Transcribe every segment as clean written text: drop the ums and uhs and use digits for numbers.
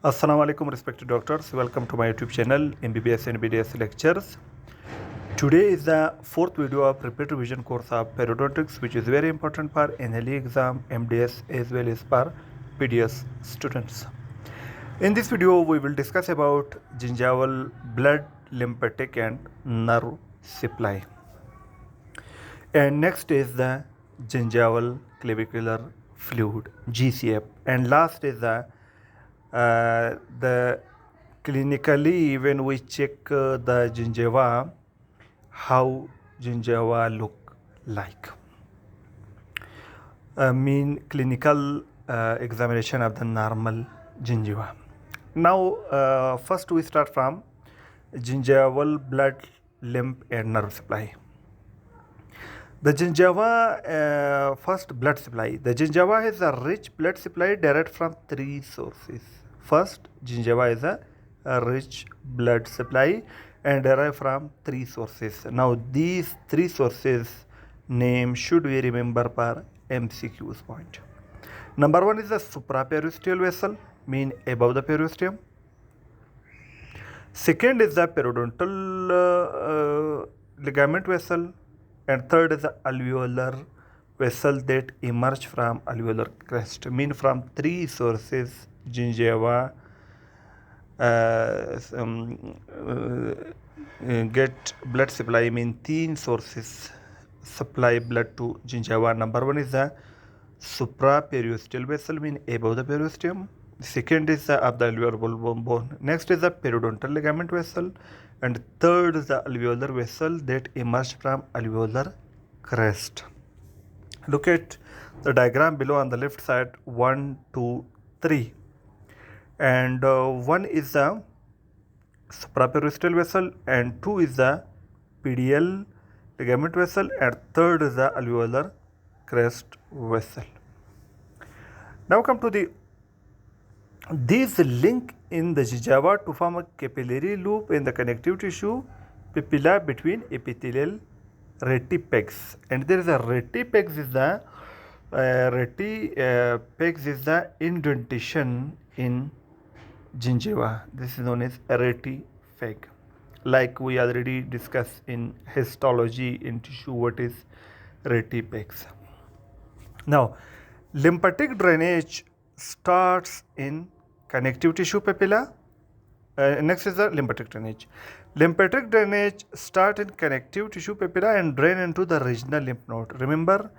Assalamu alaikum respected doctors, welcome to my YouTube channel MBBS and BDS lectures. Today is the fourth video of repeat revision course of periodontics, which is very important for NLE exam, MDS as well as for PDS students. In this video we will discuss about gingival blood, lymphatic and nerve supply. And next is the gingival clavicular fluid, GCF, and last is the clinically when we check the gingiva, how gingiva look like. Mean clinical examination of the normal gingiva. Now first we start from gingival blood, lymph and nerve supply. The gingiva, first blood supply. The gingiva has a rich blood supply derived from three sources. First, gingiva is a rich blood supply and derived from three sources. Now, these three sources name should we remember per MCQs point. Number one is the supraperiosteal vessel, mean above the periosteum. Second is the periodontal ligament vessel. And third is the alveolar vessel that emerge from alveolar crest. Mean from three sources gingiva get blood supply. Mean three sources supply blood to gingiva. Number one is the supraperiosteal vessel, mean above the periosteum. Second is the of the alveolar bone. Next is the periodontal ligament vessel. And third is the alveolar vessel that emerged from alveolar crest. Look at the diagram below on the left side, 1, 2, 3. And 1 is the supraperiosteal vessel, and 2 is the pedial ligament vessel, and third is the alveolar crest vessel. Now come to these link in the gingiva to form a capillary loop in the connective tissue papilla between epithelial retipex, and there is a retipex is the indentation in gingiva. This is known as retipex. Like we already discussed in histology in tissue, what is retipex. Now, lymphatic drainage starts in connective tissue papilla. Next is the lymphatic drainage. Lymphatic drainage start in connective tissue papilla and drain into the regional lymph node. Remember,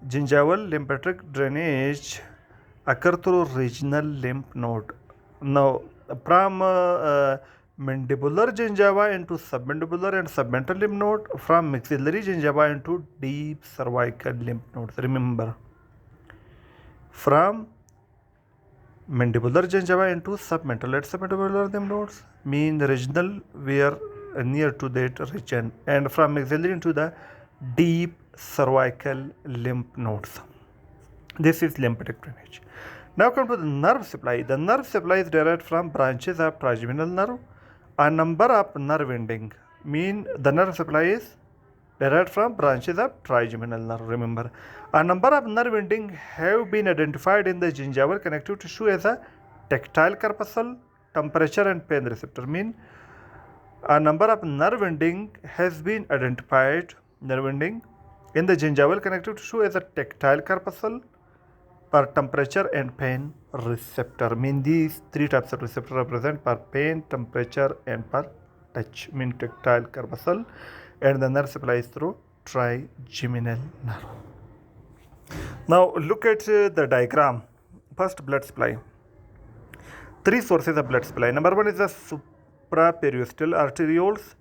gingival lymphatic drainage occur through regional lymph node. Now, from mandibular gingiva into submandibular and submental lymph node, from maxillary gingiva into deep cervical lymph nodes. Remember, from mandibular gingiva into submental and submandibular lymph nodes, mean the regional were near to that region, and from maxillary into the deep cervical lymph nodes. This is lymphatic drainage. Now come to the nerve supply. The nerve supply is derived from branches of trigeminal nerve. A number of nerve ending, mean the nerve supply is derived from branches of trigeminal nerve. Remember, a number of nerve endings have been identified in the gingival connective tissue as a tactile corpuscle, temperature and pain receptor. Mean a number of nerve ending has been identified in the gingival connective tissue as a tactile corpuscle, per temperature and pain receptor. Mean these three types of receptor are present per pain, temperature and per touch. Mean tactile corpuscle, and the nerve supply is through trigeminal nerve. Now look at the diagram. First, blood supply. Three sources of blood supply. Number one is the supraperiosteal arterioles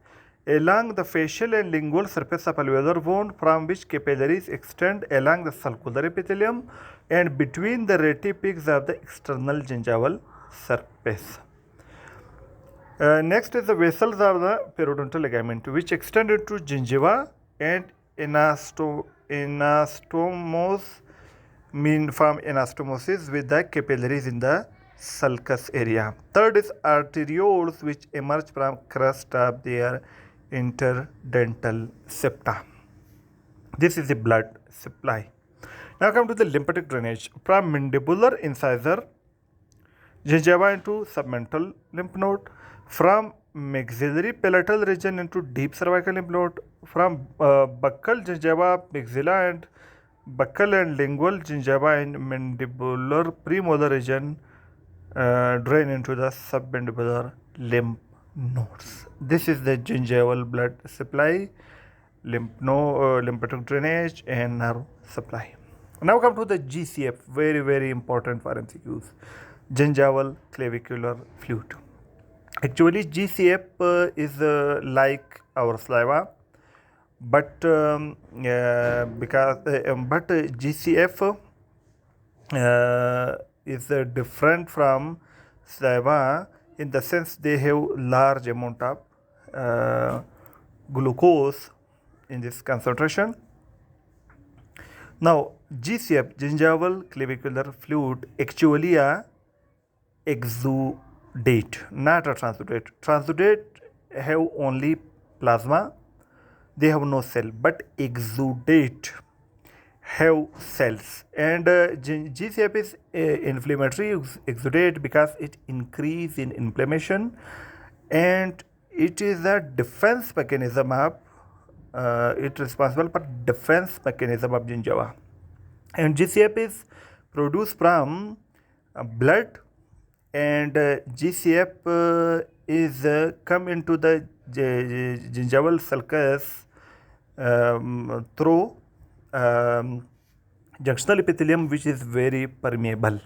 along the facial and lingual surface of alveolar bone, from which capillaries extend along the sulcular epithelium and between the retipex of the external gingival surface. Next is the vessels of the periodontal ligament, which extend into gingiva and anastomose, mean from anastomosis with the capillaries in the sulcus area. Third is arterioles, which emerge from crest of their interdental septa. This is the blood supply. Now come to the lymphatic drainage. From mandibular incisor gingiva into submental lymph node, from maxillary palatal region into deep cervical lymph node, from buccal gingiva, maxilla and buccal and lingual gingiva and mandibular premolar region drain into the submandibular lymph nodes. This is the gingival blood supply, lymphatic drainage and nerve supply. Now come to the GCF, very important for MCQs, gingival clavicular fluid. Actually, GCF is like our saliva, but GCF is different from saliva in the sense they have large amount of glucose in this concentration. Now, GCF, gingival clavicular fluid, actually a exudate, not a transudate. Transudate have only plasma, they have no cell, but exudate have cells. And GCF is inflammatory exudate because it increase in inflammation, and it is a defense mechanism of it responsible for defense mechanism of gingiva. And GCF is produced from blood, and GCF is come into the gingival sulcus through junctional epithelium, which is very permeable.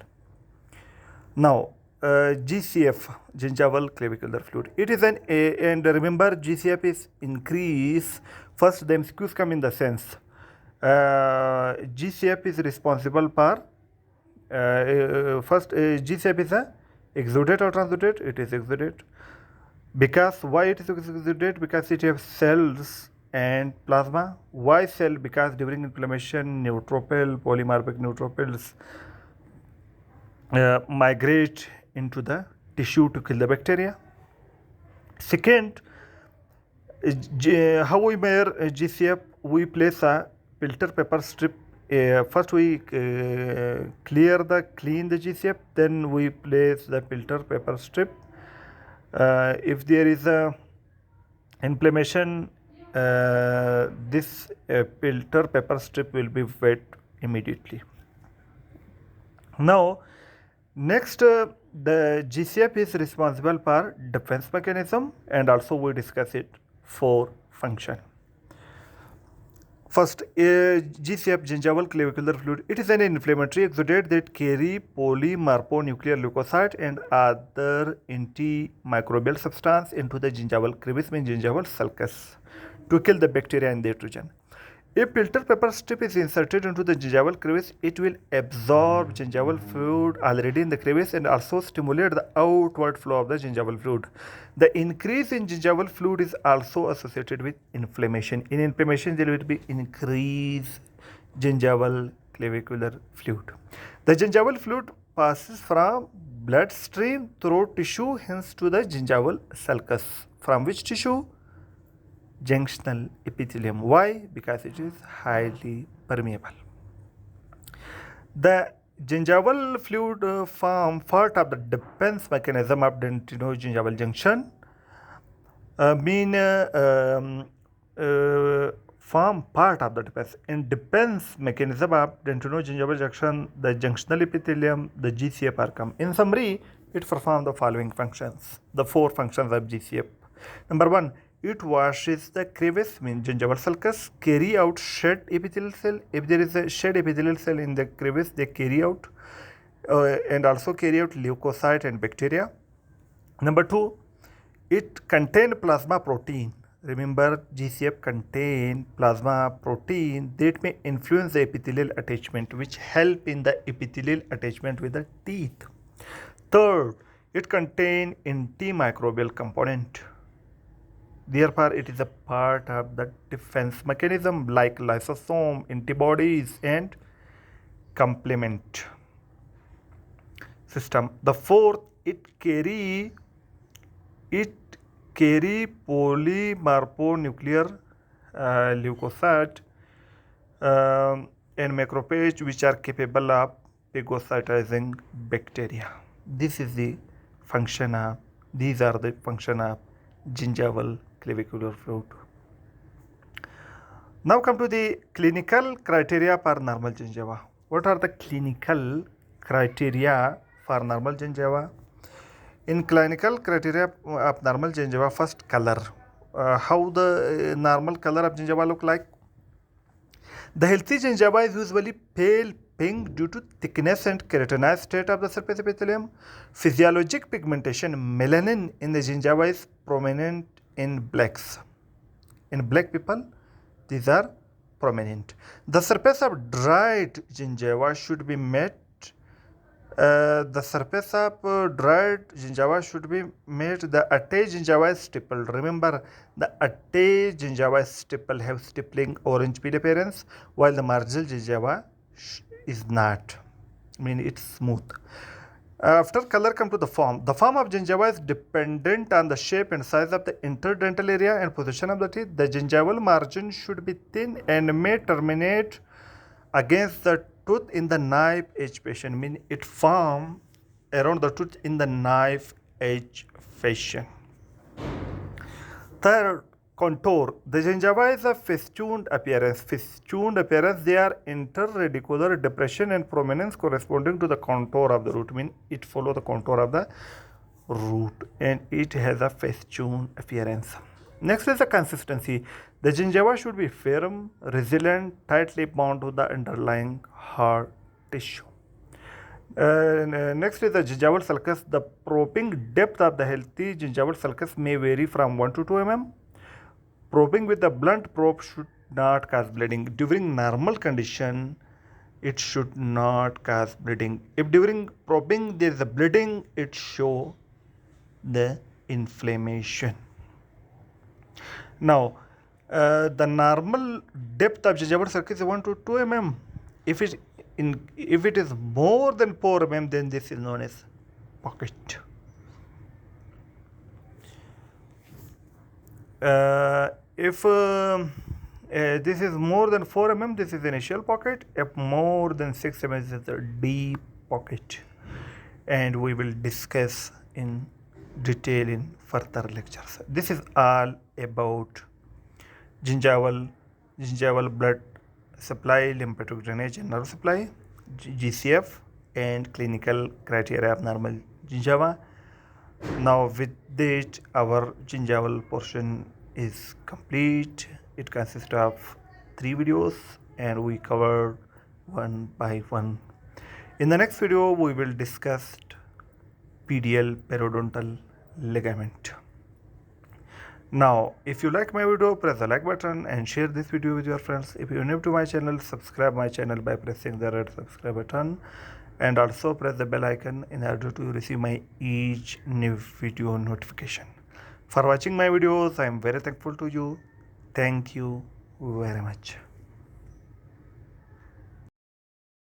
Now, GCF, gingival clavicular fluid, it is an and remember GCF is increase. First, the MCQs come in the sense GCF is responsible for first GCF is a exudate or transudate. It is exudate. Because why it is exudate? Because it has cells and plasma. Why cell? Because during inflammation, neutrophil, polymorphic neutrophils migrate into the tissue to kill the bacteria. Second, how we measure GCF? We place a filter paper strip. First we clean the GCF, then we place the filter paper strip. If there is a inflammation, this filter paper strip will be wet immediately. Now, next, the GCF is responsible for defense mechanism, and also we discuss it for function. First, GCF, gingival clavicular fluid, it is an inflammatory exudate that carry polymorphonuclear leukocyte and other antimicrobial substance into the gingival crevice, means gingival sulcus, to kill the bacteria in that region. If filter paper strip is inserted into the gingival crevice, it will absorb gingival fluid already in the crevice and also stimulate the outward flow of the gingival fluid. The increase in gingival fluid is also associated with inflammation. In inflammation, there will be increased gingival clavicular fluid. The gingival fluid passes from bloodstream through tissue, hence to the gingival sulcus. From which tissue? Junctional epithelium. Why? Because it is highly permeable. The gingival fluid form part of the defense mechanism of dentinogingival junction. Form part of the defense mechanism of dentinogingival junction, the junctional epithelium, the GCF are come. In summary, it performs the following functions, the four functions of GCF. Number one, it washes the crevice, means gingival sulcus, carry out shed epithelial cell. If there is a shed epithelial cell in the crevice, they carry out and also carry out leukocyte and bacteria. Number two, it contains plasma protein. Remember, GCF contain plasma protein that may influence the epithelial attachment, which help in the epithelial attachment with the teeth. Third, it contain antimicrobial component. Therefore, it is a part of the defense mechanism like lysosome, antibodies, and complement system. The fourth, it carry polymorphonuclear leukocyte and macrophage, which are capable of phagocytizing bacteria. This is the function of, these are the function of gingival clavicular fluid. Now come to the clinical criteria for normal gingiva. What are the clinical criteria for normal gingiva? In clinical criteria of normal gingiva, first color. How the normal color of gingiva look like? The healthy gingiva is usually pale pink due to thickness and keratinized state of the surface epithelium. Physiologic pigmentation, melanin in the gingiva is prominent in blacks. In black people, these are prominent. The surface of dried gingiva should be met. The surface of dried gingiva should be made. The attached gingiva is stippled. Remember, the attached gingiva stipple have stippling orange peel appearance, while the marginal gingiva is not. I mean, it's smooth. After color, come to the form. The form of gingiva is dependent on the shape and size of the interdental area and position of the teeth. The gingival margin should be thin and may terminate against the tooth in the knife edge fashion. Mean it form around the tooth in the knife edge fashion. Third, contour. The gingiva is a festooned appearance. Festooned appearance, they are interradicular depression and prominence corresponding to the contour of the root. Mean it follow the contour of the root and it has a festoon appearance. Next is the consistency. The gingiva should be firm, resilient, tightly bound to the underlying hard tissue. Next is the gingival sulcus. The probing depth of the healthy gingival sulcus may vary from 1 to 2 mm. Probing with the blunt probe should not cause bleeding. During normal condition, it should not cause bleeding. If during probing there is a bleeding, it show the inflammation. Now, the normal depth of gingival sulcus is 1 to 2 mm. If it is more than 4 mm, then this is known as pocket. If this is more than 4 mm, this is initial pocket. If more than 6 mm, this is a deep pocket. And we will discuss in detail in further lectures. This is all about gingival blood supply, lymphatic drainage and nerve supply, GCF, and clinical criteria of normal gingiva. Now with that, our gingival portion is complete. It consists of 3 videos and we covered one by one. In the next video, we will discuss PDL, periodontal ligament. Now, if you like my video, press the like button and share this video with your friends. If you are new to my channel, subscribe my channel by pressing the red subscribe button and also press the bell icon in order to receive my each new video notification. For watching my videos, I am very thankful to you. Thank you very much.